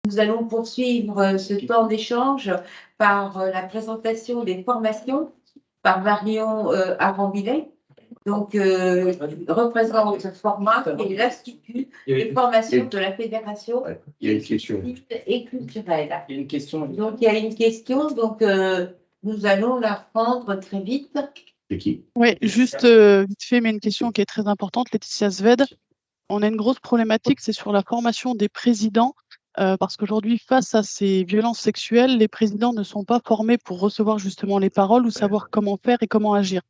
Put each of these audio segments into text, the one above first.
Nous allons poursuivre ce temps d'échange par la présentation des formations par Marion Arambilet, donc représente ce format qui est l'Institut de formation de la Fédération et culturelle. Il y a une question. Donc il y a une question, donc nous allons la prendre très vite. C'est qui? Oui, juste vite fait, mais une question qui est très importante, Laetitia Sved. On a une grosse problématique, c'est sur la formation des présidents, parce qu'aujourd'hui, face à ces violences sexuelles, les présidents ne sont pas formés pour recevoir justement les paroles ou savoir comment faire et comment agir.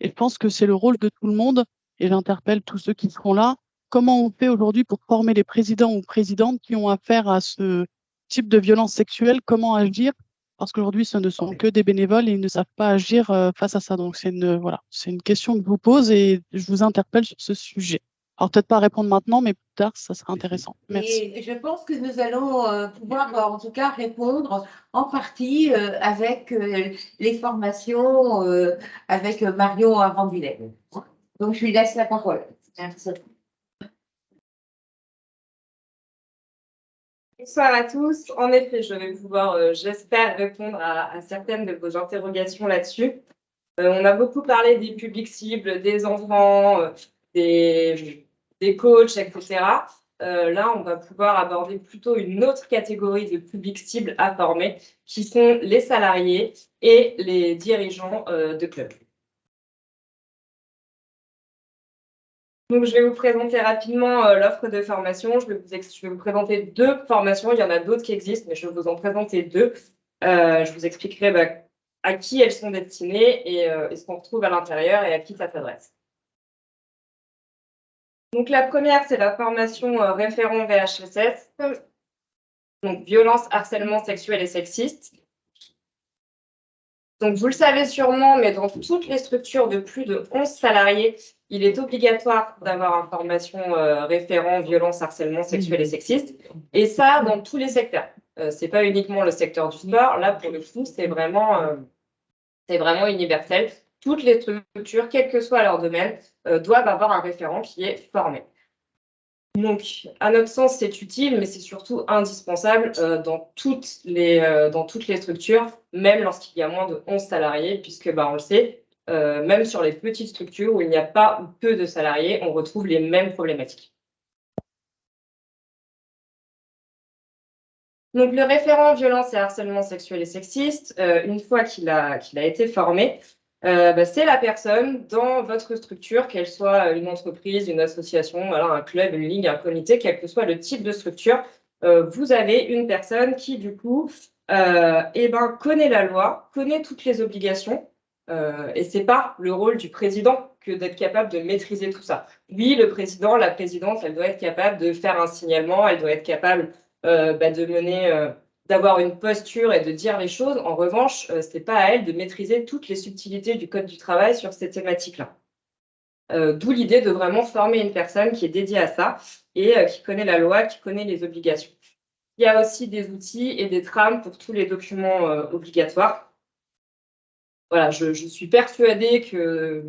Et je pense que c'est le rôle de tout le monde, et j'interpelle tous ceux qui seront là, comment on fait aujourd'hui pour former les présidents ou présidentes qui ont affaire à ce type de violence sexuelle, comment agir, parce qu'aujourd'hui, ce ne sont que des bénévoles et ils ne savent pas agir face à ça. Donc, c'est une question que je vous pose et je vous interpelle sur ce sujet. Alors, peut-être pas répondre maintenant, mais plus tard, ça sera intéressant. Merci. Et je pense que nous allons pouvoir, en tout cas, répondre en partie avec les formations avec Marion Arambilet. Donc, je lui laisse la parole. Merci. Bonsoir à tous. En effet, je vais pouvoir, j'espère, répondre à certaines de vos interrogations là-dessus. On a beaucoup parlé des publics cibles, des enfants, des coachs, etc. Là, on va pouvoir aborder plutôt une autre catégorie de publics cibles à former, qui sont les salariés et les dirigeants de clubs. Donc, je vais vous présenter rapidement l'offre de formation. Je vais vous présenter 2 formations. Il y en a d'autres qui existent, mais je vais vous en présenter 2. Je vous expliquerai à qui elles sont destinées et ce qu'on retrouve à l'intérieur et à qui ça s'adresse. Donc, la première, c'est la formation référent VHSS, donc violence, harcèlement sexuel et sexiste. Donc, vous le savez sûrement, mais dans toutes les structures de plus de 11 salariés, il est obligatoire d'avoir une formation référent violence, harcèlement sexuel et sexiste. Et ça, dans tous les secteurs. C'est pas uniquement le secteur du sport. Là, pour le coup, c'est vraiment universel. Toutes les structures, quel que soit leur domaine, doivent avoir un référent qui est formé. Donc, à notre sens, c'est utile, mais c'est surtout indispensable dans toutes les structures, même lorsqu'il y a moins de 11 salariés, puisque, on le sait, même sur les petites structures où il n'y a pas ou peu de salariés, on retrouve les mêmes problématiques. Donc, le référent violence et harcèlement sexuel et sexiste, une fois qu'il a été formé, c'est la personne dans votre structure, qu'elle soit une entreprise, une association, un club, une ligue, un comité, quel que soit le type de structure, vous avez une personne qui, du coup, connaît la loi, connaît toutes les obligations, et ce n'est pas le rôle du président que d'être capable de maîtriser tout ça. Oui, le président, la présidente, elle doit être capable de faire un signalement, elle doit être capable de mener... d'avoir une posture et de dire les choses. En revanche, ce n'est pas à elle de maîtriser toutes les subtilités du Code du travail sur ces thématiques-là. D'où l'idée de vraiment former une personne qui est dédiée à ça et qui connaît la loi, qui connaît les obligations. Il y a aussi des outils et des trames pour tous les documents obligatoires. Voilà, je suis persuadée que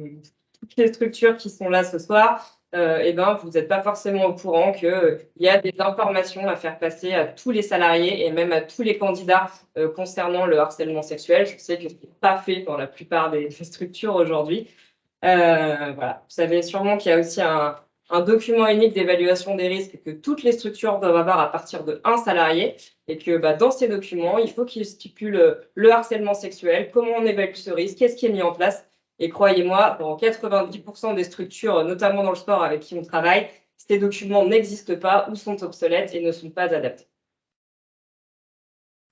toutes les structures qui sont là ce soir, vous n'êtes pas forcément au courant qu'il y a des informations à faire passer à tous les salariés et même à tous les candidats concernant le harcèlement sexuel. Je sais que ce n'est pas fait dans la plupart des structures aujourd'hui. Voilà. Vous savez sûrement qu'il y a aussi un document unique d'évaluation des risques que toutes les structures doivent avoir à partir de 1 salarié et que dans ces documents, il faut qu'ils stipulent le harcèlement sexuel, comment on évalue ce risque, qu'est-ce qui est mis en place. Et croyez-moi, dans 90% des structures, notamment dans le sport avec qui on travaille, ces documents n'existent pas ou sont obsolètes et ne sont pas adaptés.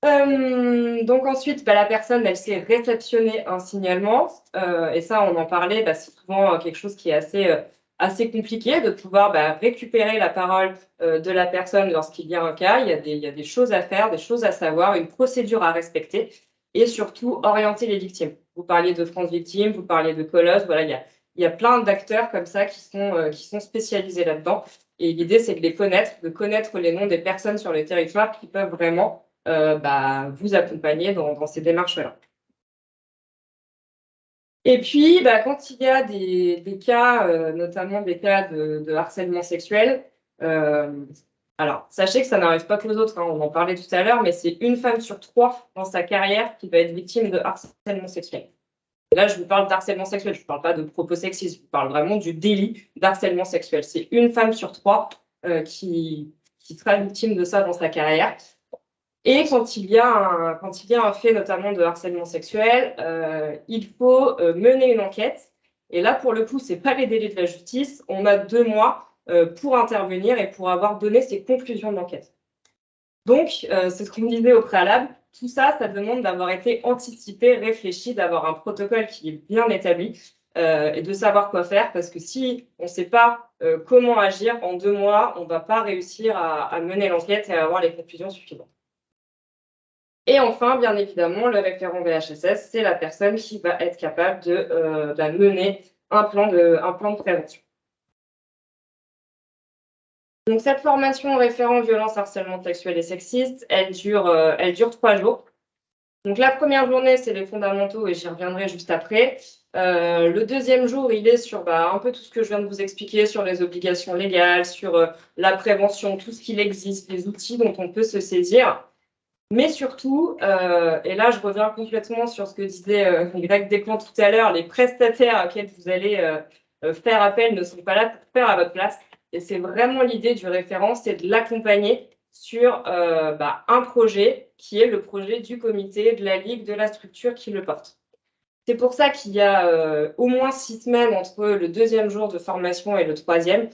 Donc ensuite, la personne, elle sait réceptionner un signalement. Et ça, on en parlait, c'est souvent quelque chose qui est assez compliqué de pouvoir récupérer la parole de la personne lorsqu'il y a un cas. Il y a des choses à faire, des choses à savoir, une procédure à respecter et surtout orienter les victimes. Vous parliez de France Victime, vous parliez de Colosse, voilà, il y a plein d'acteurs comme ça qui sont spécialisés là-dedans. Et l'idée, c'est de les connaître, de connaître les noms des personnes sur le territoire qui peuvent vraiment vous accompagner dans ces démarches-là. Et puis, quand il y a des cas, notamment des cas de harcèlement sexuel, Alors, sachez que ça n'arrive pas que aux autres, hein, on en parlait tout à l'heure, mais c'est une femme sur 3 dans sa carrière qui va être victime de harcèlement sexuel. Là, je vous parle d'harcèlement sexuel, je ne parle pas de propos sexistes, je vous parle vraiment du délit d'harcèlement sexuel. C'est une femme sur 3 qui sera victime de ça dans sa carrière. Et quand il y a un fait notamment de harcèlement sexuel, il faut mener une enquête. Et là, pour le coup, ce n'est pas les délais de la justice. On a 2 mois pour intervenir et pour avoir donné ses conclusions d'enquête. Donc, c'est ce qu'on disait au préalable. Tout ça, ça demande d'avoir été anticipé, réfléchi, d'avoir un protocole qui est bien établi et de savoir quoi faire. Parce que si on ne sait pas comment agir, en 2 mois, on ne va pas réussir à mener l'enquête et à avoir les conclusions suffisantes. Et enfin, bien évidemment, le référent VHSS, c'est la personne qui va être capable de mener un plan de prévention. Donc, cette formation référent violence, harcèlement sexuel et sexiste, elle dure 3 jours. Donc, la première journée, c'est les fondamentaux et j'y reviendrai juste après. Le deuxième jour, il est sur un peu tout ce que je viens de vous expliquer sur les obligations légales, sur la prévention, tout ce qu'il existe, les outils dont on peut se saisir. Mais surtout, et là, je reviens complètement sur ce que disait Greg Descamps tout à l'heure, les prestataires auxquels vous allez faire appel ne sont pas là pour faire à votre place. Et c'est vraiment l'idée du référent, c'est de l'accompagner sur un projet qui est le projet du comité, de la ligue, de la structure qui le porte. C'est pour ça qu'il y a au moins 6 semaines entre le deuxième jour de formation et le troisième,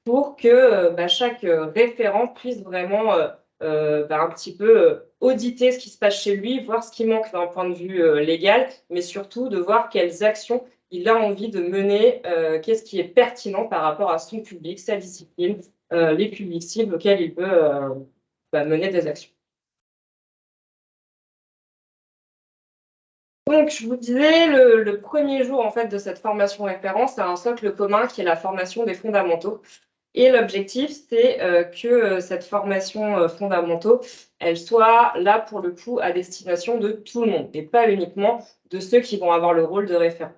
pour que chaque référent puisse vraiment un petit peu auditer ce qui se passe chez lui, voir ce qui manque d'un point de vue légal, mais surtout de voir quelles actions il a envie de mener, qu'est-ce qui est pertinent par rapport à son public, sa discipline, les publics cibles auxquels il peut mener des actions. Donc, je vous disais, le premier jour en fait, de cette formation référence, c'est un socle commun qui est la formation des fondamentaux. Et l'objectif, c'est que cette formation fondamentaux, elle soit là pour le coup à destination de tout le monde et pas uniquement de ceux qui vont avoir le rôle de référent.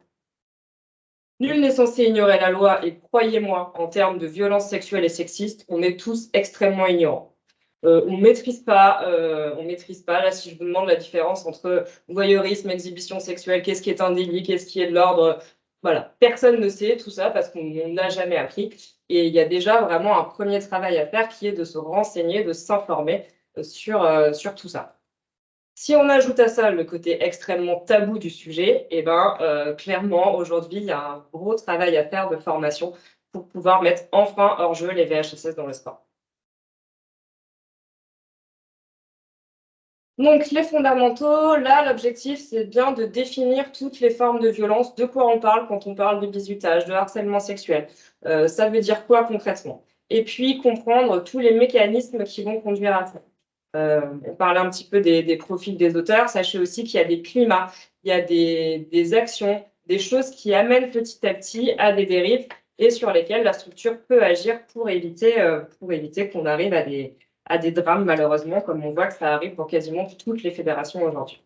Nul n'est censé ignorer la loi et croyez-moi, en termes de violences sexuelles et sexistes, on est tous extrêmement ignorants. On maîtrise pas. Là, si je vous demande la différence entre voyeurisme, exhibition sexuelle, qu'est-ce qui est un délit, qu'est-ce qui est de l'ordre, voilà, personne ne sait tout ça parce qu'on n'a jamais appris. Et il y a déjà vraiment un premier travail à faire qui est de se renseigner, de s'informer sur tout ça. Si on ajoute à ça le côté extrêmement tabou du sujet, clairement, aujourd'hui, il y a un gros travail à faire de formation pour pouvoir mettre enfin hors jeu les VHSS dans le sport. Donc, les fondamentaux, là, l'objectif, c'est bien de définir toutes les formes de violence, de quoi on parle quand on parle de bizutage, de harcèlement sexuel. Ça veut dire quoi concrètement? Et puis, comprendre tous les mécanismes qui vont conduire à ça. On parlait un petit peu des profils des auteurs. Sachez aussi qu'il y a des climats, il y a des actions, des choses qui amènent petit à petit à des dérives et sur lesquelles la structure peut agir pour éviter qu'on arrive à des drames, malheureusement, comme on voit que ça arrive pour quasiment toutes les fédérations aujourd'hui.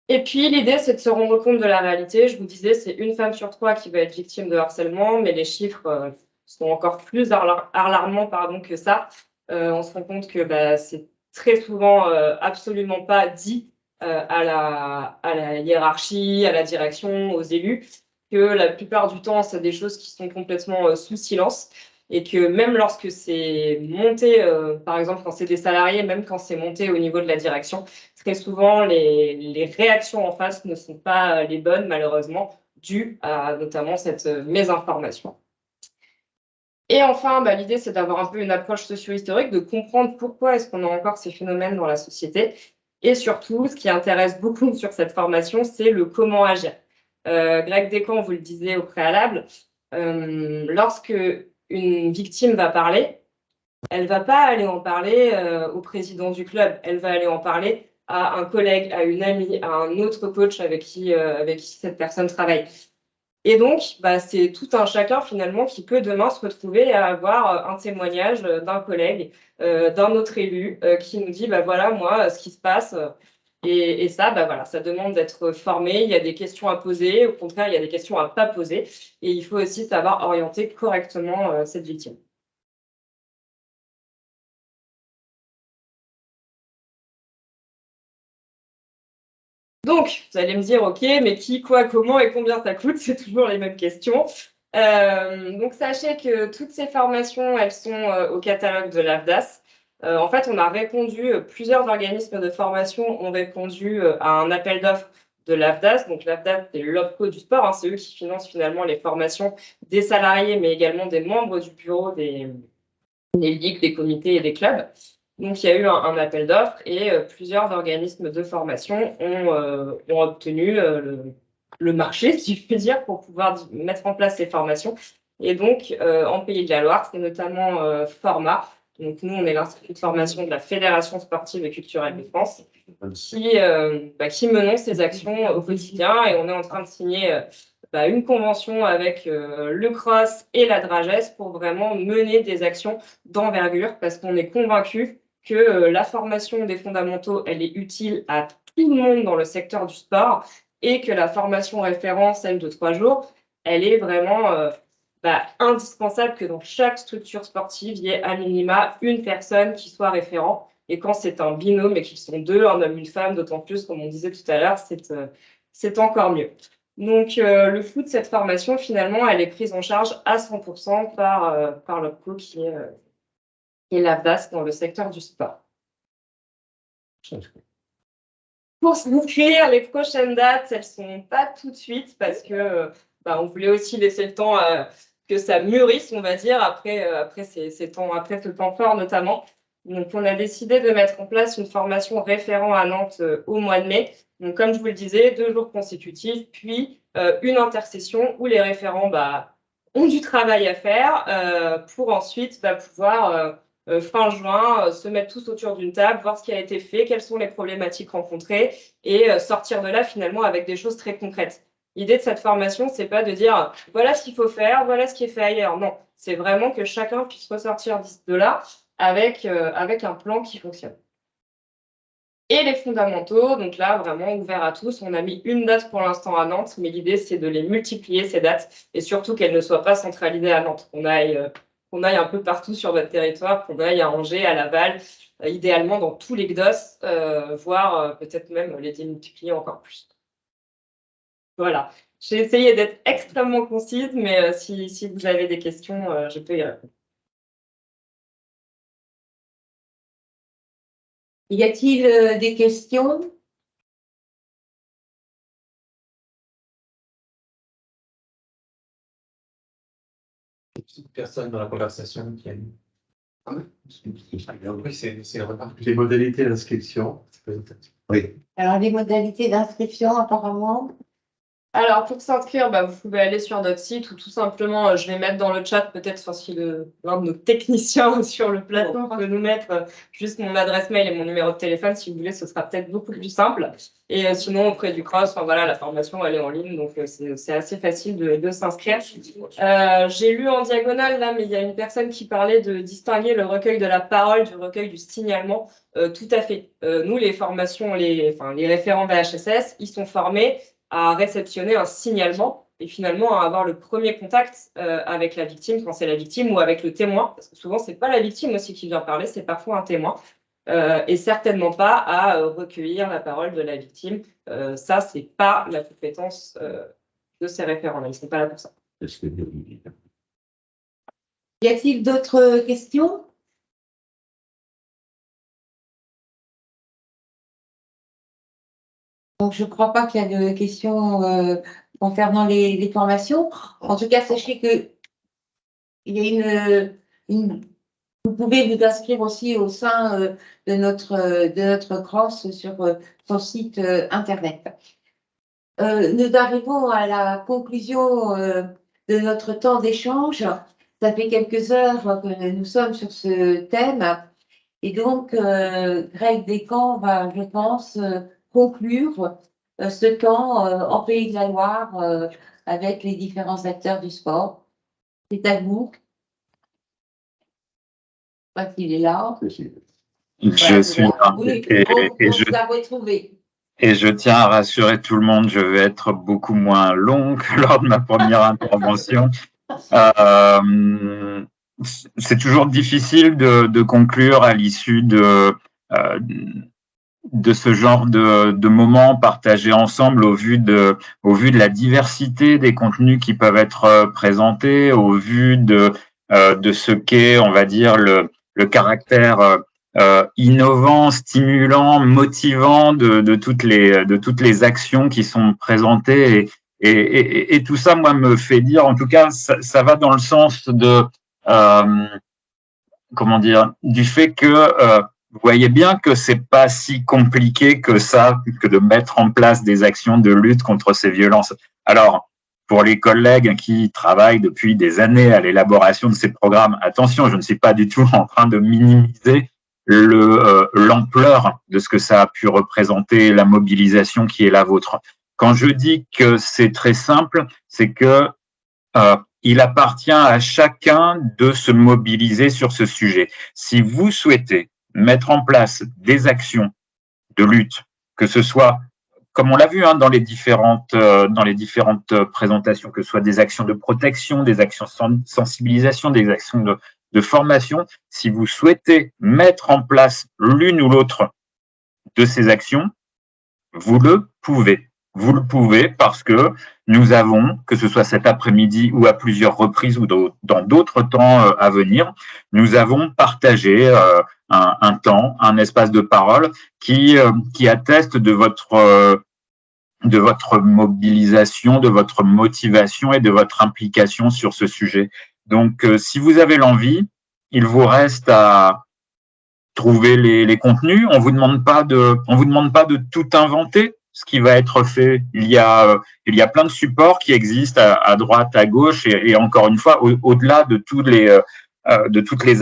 Et puis, l'idée, c'est de se rendre compte de la réalité. Je vous disais, c'est une femme sur 3 qui va être victime de harcèlement, mais les chiffres sont encore plus alarmants que ça. On se rend compte que c'est très souvent absolument pas dit à la hiérarchie, à la direction, aux élus, que la plupart du temps, c'est des choses qui sont complètement sous silence. Et que même lorsque c'est monté, par exemple quand c'est des salariés, même quand c'est monté au niveau de la direction, très souvent les réactions en face ne sont pas les bonnes, malheureusement, dues à notamment cette mésinformation. Et enfin, l'idée, c'est d'avoir un peu une approche socio-historique, de comprendre pourquoi est-ce qu'on a encore ces phénomènes dans la société. Et surtout, ce qui intéresse beaucoup sur cette formation, c'est le comment agir. Greg Descamps, vous le disiez au préalable, lorsque une victime va parler, elle ne va pas aller en parler au président du club, elle va aller en parler à un collègue, à une amie, à un autre coach avec qui cette personne travaille. Et donc, c'est tout un chacun finalement qui peut demain se retrouver à avoir un témoignage d'un collègue, d'un autre élu qui nous dit, voilà, moi, ce qui se passe, Et ça, voilà, ça demande d'être formé. Il y a des questions à poser. Au contraire, il y a des questions à pas poser. Et il faut aussi savoir orienter correctement cette victime. Donc, vous allez me dire, OK, mais qui, quoi, comment et combien ça coûte? C'est toujours les mêmes questions. Donc, sachez que toutes ces formations, elles sont au catalogue de l'AFDAS. En fait, on a répondu, plusieurs organismes de formation ont répondu à un appel d'offres de l'AFDAS. Donc, l'AFDAS, c'est l'OPCO du sport. C'est eux qui financent finalement les formations des salariés, mais également des membres du bureau des ligues, des comités et des clubs. Donc, il y a eu un appel d'offres et plusieurs organismes de formation ont obtenu le marché, si je puis dire, pour pouvoir mettre en place ces formations. Et donc, en Pays de la Loire, c'est notamment Format. Donc, nous, on est l'Institut de formation de la Fédération sportive et culturelle de France qui menons ces actions au quotidien. Et on est en train de signer une convention avec le CROSS et la DRAGES pour vraiment mener des actions d'envergure parce qu'on est convaincu que la formation des fondamentaux, elle est utile à tout le monde dans le secteur du sport et que la formation référent, celle de 3 jours, elle est vraiment indispensable que dans chaque structure sportive, il y ait à minima une personne qui soit référent. Et quand c'est un binôme et qu'ils sont 2, un homme, une femme, d'autant plus, comme on disait tout à l'heure, c'est encore mieux. Donc, le flou de cette formation, finalement, elle est prise en charge à 100% par l'OPCO qui est l'AFDAS dans le secteur du sport. Pour s'inscrire, les prochaines dates, elles ne sont pas tout de suite parce que on voulait aussi laisser le temps que ça mûrisse, on va dire, après ce temps fort notamment. Donc, on a décidé de mettre en place une formation référent à Nantes au mois de mai. Donc, comme je vous le disais, 2 jours consécutifs, puis une intercession où les référents ont du travail à faire pour ensuite pouvoir, fin juin, se mettre tous autour d'une table, voir ce qui a été fait, quelles sont les problématiques rencontrées et sortir de là finalement avec des choses très concrètes. L'idée de cette formation, c'est pas de dire voilà ce qu'il faut faire, voilà ce qui est fait ailleurs. Non, c'est vraiment que chacun puisse ressortir de là avec un plan qui fonctionne. Et les fondamentaux, donc là, vraiment ouvert à tous. On a mis une date pour l'instant à Nantes, mais l'idée, c'est de les multiplier, ces dates, et surtout qu'elles ne soient pas centralisées à Nantes. Qu'on aille un peu partout sur notre territoire, qu'on aille à Angers, à Laval, idéalement dans tous les GDOS, voire peut-être même les démultiplier encore plus. Voilà. J'ai essayé d'être extrêmement concise, mais si vous avez des questions, je peux y répondre. Y a-t-il des questions? Personne dans la conversation qui a mis. Oui, c'est les modalités d'inscription. Oui. Alors, les modalités d'inscription, apparemment. Alors, pour s'inscrire, vous pouvez aller sur notre site ou tout simplement, je vais mettre dans le chat, peut-être si l'un de nos techniciens sur le plateau peut nous mettre juste mon adresse mail et mon numéro de téléphone. Si vous voulez, ce sera peut-être beaucoup plus simple. Et sinon, auprès du CROSS, la formation, elle est en ligne, donc c'est assez facile de s'inscrire. J'ai lu en diagonale, là, mais il y a une personne qui parlait de distinguer le recueil de la parole du recueil du signalement. Tout à fait. Nous, les formations, les référents VHSS, ils sont formés à réceptionner un signalement et finalement à avoir le premier contact avec la victime quand c'est la victime ou avec le témoin, parce que souvent c'est pas la victime aussi qui vient parler, c'est parfois un témoin, et certainement pas à recueillir la parole de la victime. Ça, c'est pas la compétence de ces référents-là, ils sont pas là pour ça. Y a-t-il d'autres questions? Donc, je ne crois pas qu'il y a de questions concernant les formations. En tout cas, sachez que il y a vous pouvez vous inscrire aussi au sein de notre CROSS sur son site internet. Nous arrivons à la conclusion de notre temps d'échange. Ça fait quelques heures que nous sommes sur ce thème. Et donc, Greg Descamps va, je pense, conclure ce temps en Pays de la Loire avec les différents acteurs du sport. C'est à vous. Je ne sais pas s'il est là. Je suis là. Oui, Et on je... vous a retrouvé. Et je tiens à rassurer tout le monde, je vais être beaucoup moins long que lors de ma première intervention. C'est toujours difficile de conclure à l'issue de ce genre de moments partagés ensemble au vu de la diversité des contenus qui peuvent être présentés, au vu de ce qu'est, on va dire, le caractère innovant, stimulant, motivant de toutes les actions qui sont présentées et tout ça, moi, me fait dire, en tout cas, ça va dans le sens de comment dire, du fait que vous voyez bien que c'est pas si compliqué que ça, que de mettre en place des actions de lutte contre ces violences. Alors, pour les collègues qui travaillent depuis des années à l'élaboration de ces programmes, attention, je ne suis pas du tout en train de minimiser l'ampleur de ce que ça a pu représenter, la mobilisation qui est la vôtre. Quand je dis que c'est très simple, c'est que il appartient à chacun de se mobiliser sur ce sujet. Si vous souhaitez mettre en place des actions de lutte, que ce soit, comme on l'a vu dans les différentes présentations, que ce soit des actions de protection, des actions de sensibilisation, des actions de formation, si vous souhaitez mettre en place l'une ou l'autre de ces actions, vous le pouvez. Vous le pouvez parce que nous avons, que ce soit cet après-midi ou à plusieurs reprises ou dans d'autres temps à venir, nous avons partagé un temps, un espace de parole qui atteste de votre mobilisation, de votre motivation et de votre implication sur ce sujet. Donc, si vous avez l'envie, il vous reste à trouver les contenus. On vous demande pas de tout inventer. Ce qui va être fait, il y a plein de supports qui existent à droite, à gauche, et encore une fois, au-delà de toutes les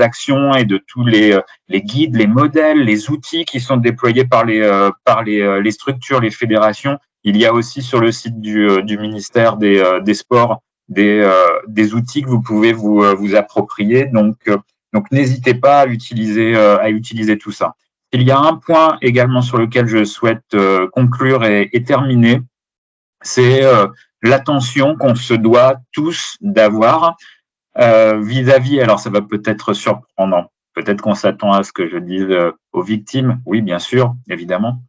actions et de tous les guides, les modèles, les outils qui sont déployés par les structures, les fédérations. Il y a aussi sur le site du ministère des Sports des outils que vous pouvez vous approprier. Donc n'hésitez pas à utiliser tout ça. Il y a un point également sur lequel je souhaite conclure et terminer, c'est l'attention qu'on se doit tous d'avoir vis-à-vis, alors ça va peut-être surprendre, peut-être qu'on s'attend à ce que je dise aux victimes, oui bien sûr, évidemment,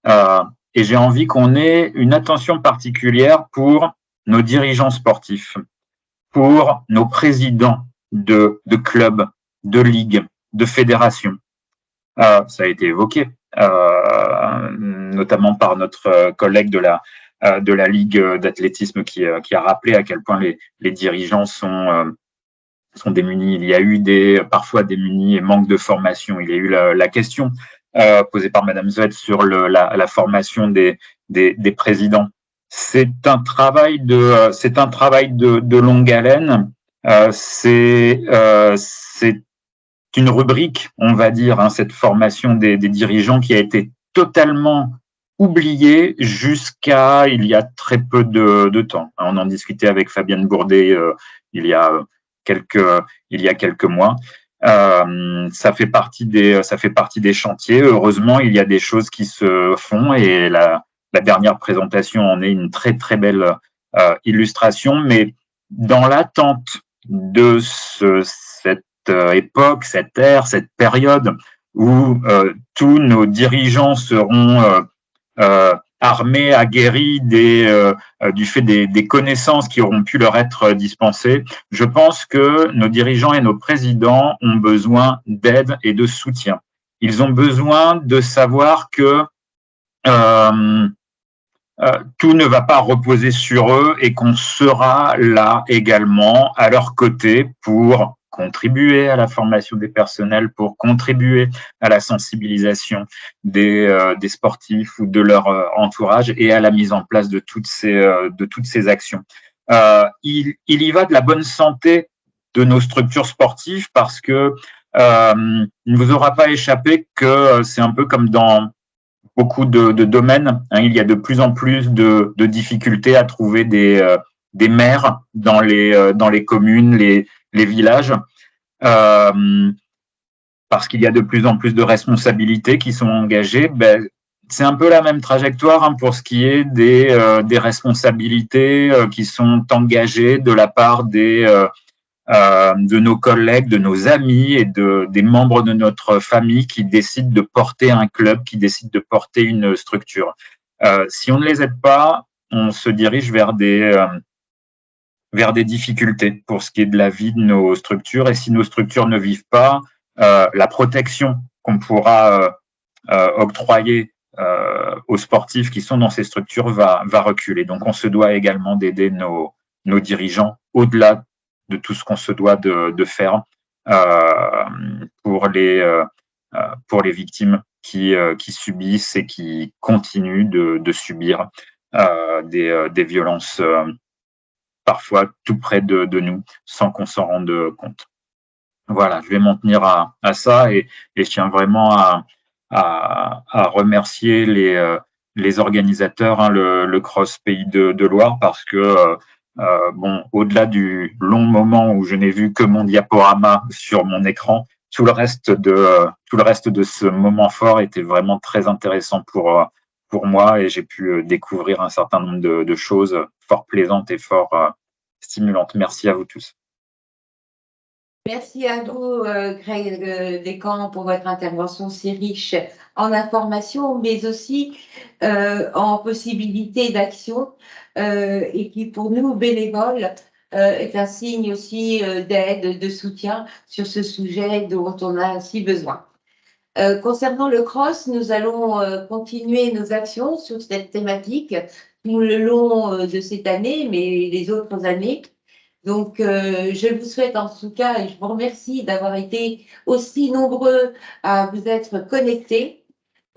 et j'ai envie qu'on ait une attention particulière pour nos dirigeants sportifs, pour nos présidents de clubs, de ligues, de fédérations. Ça a été évoqué, notamment par notre collègue de la Ligue d'athlétisme qui a rappelé à quel point les dirigeants sont démunis. Il y a eu parfois démunis et manque de formation. Il y a eu la question posée par Madame Zuet sur la formation des présidents. C'est un travail de longue haleine. C'est une rubrique, on va dire, cette formation des dirigeants qui a été totalement oubliée jusqu'à il y a très peu de temps. On en discutait avec Fabienne Bourdet il y a quelques mois. Ça fait partie des chantiers. Heureusement, il y a des choses qui se font et la dernière présentation en est une très très belle illustration. Mais dans l'attente de cette époque, cette ère, cette période où tous nos dirigeants seront armés, aguerris du fait des connaissances qui auront pu leur être dispensées. Je pense que nos dirigeants et nos présidents ont besoin d'aide et de soutien. Ils ont besoin de savoir que tout ne va pas reposer sur eux et qu'on sera là également à leur côté pour contribuer à la formation des personnels, pour contribuer à la sensibilisation des sportifs ou de leur entourage et à la mise en place de toutes ces actions. Il y va de la bonne santé de nos structures sportives parce que il ne vous aura pas échappé que c'est un peu comme dans beaucoup de domaines. Il y a de plus en plus de difficultés à trouver des maires dans les communes, les villages, parce qu'il y a de plus en plus de responsabilités qui sont engagées. c'est un peu la même trajectoire hein, pour ce qui est des responsabilités qui sont engagées de la part de nos collègues, de nos amis et des membres de notre famille qui décident de porter un club, qui décident de porter une structure. Si on ne les aide pas, on se dirige vers des difficultés pour ce qui est de la vie de nos structures. Et si nos structures ne vivent pas, la protection qu'on pourra octroyer aux sportifs qui sont dans ces structures va reculer. Donc, on se doit également d'aider nos dirigeants au-delà de tout ce qu'on se doit de faire pour les victimes qui subissent et qui continuent de subir des violences parfois tout près de nous sans qu'on s'en rende compte. Voilà, je vais m'en tenir à ça et je tiens vraiment à remercier les organisateurs, hein, le Cross Pays de Loire, parce que bon, au-delà du long moment où je n'ai vu que mon diaporama sur mon écran, tout le reste de ce moment fort était vraiment très intéressant pour moi et j'ai pu découvrir un certain nombre de choses fort plaisantes et fort stimulantes. Merci à vous tous. Merci à vous, Greg Descamps, pour votre intervention si riche en informations, mais aussi en possibilités d'action et qui, pour nous, bénévoles, est un signe aussi d'aide, de soutien sur ce sujet dont on a si besoin. Concernant le cross, nous allons continuer nos actions sur cette thématique tout le long de cette année, mais les autres années. Donc, je vous souhaite en tout cas, et je vous remercie d'avoir été aussi nombreux à vous être connectés,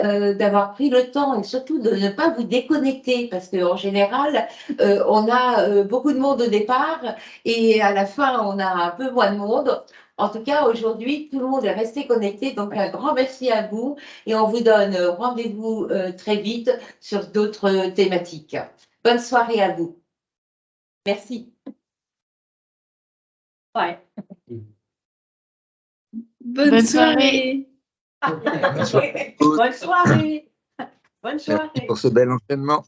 d'avoir pris le temps et surtout de ne pas vous déconnecter parce qu'en général, on a beaucoup de monde au départ et à la fin, on a un peu moins de monde. En tout cas, aujourd'hui, tout le monde est resté connecté. Donc, un grand merci à vous et on vous donne rendez-vous très vite sur d'autres thématiques. Bonne soirée à vous. Merci. Ouais. Bonne soirée. Bonne soirée. Bonne soirée. Merci pour ce bel enchaînement.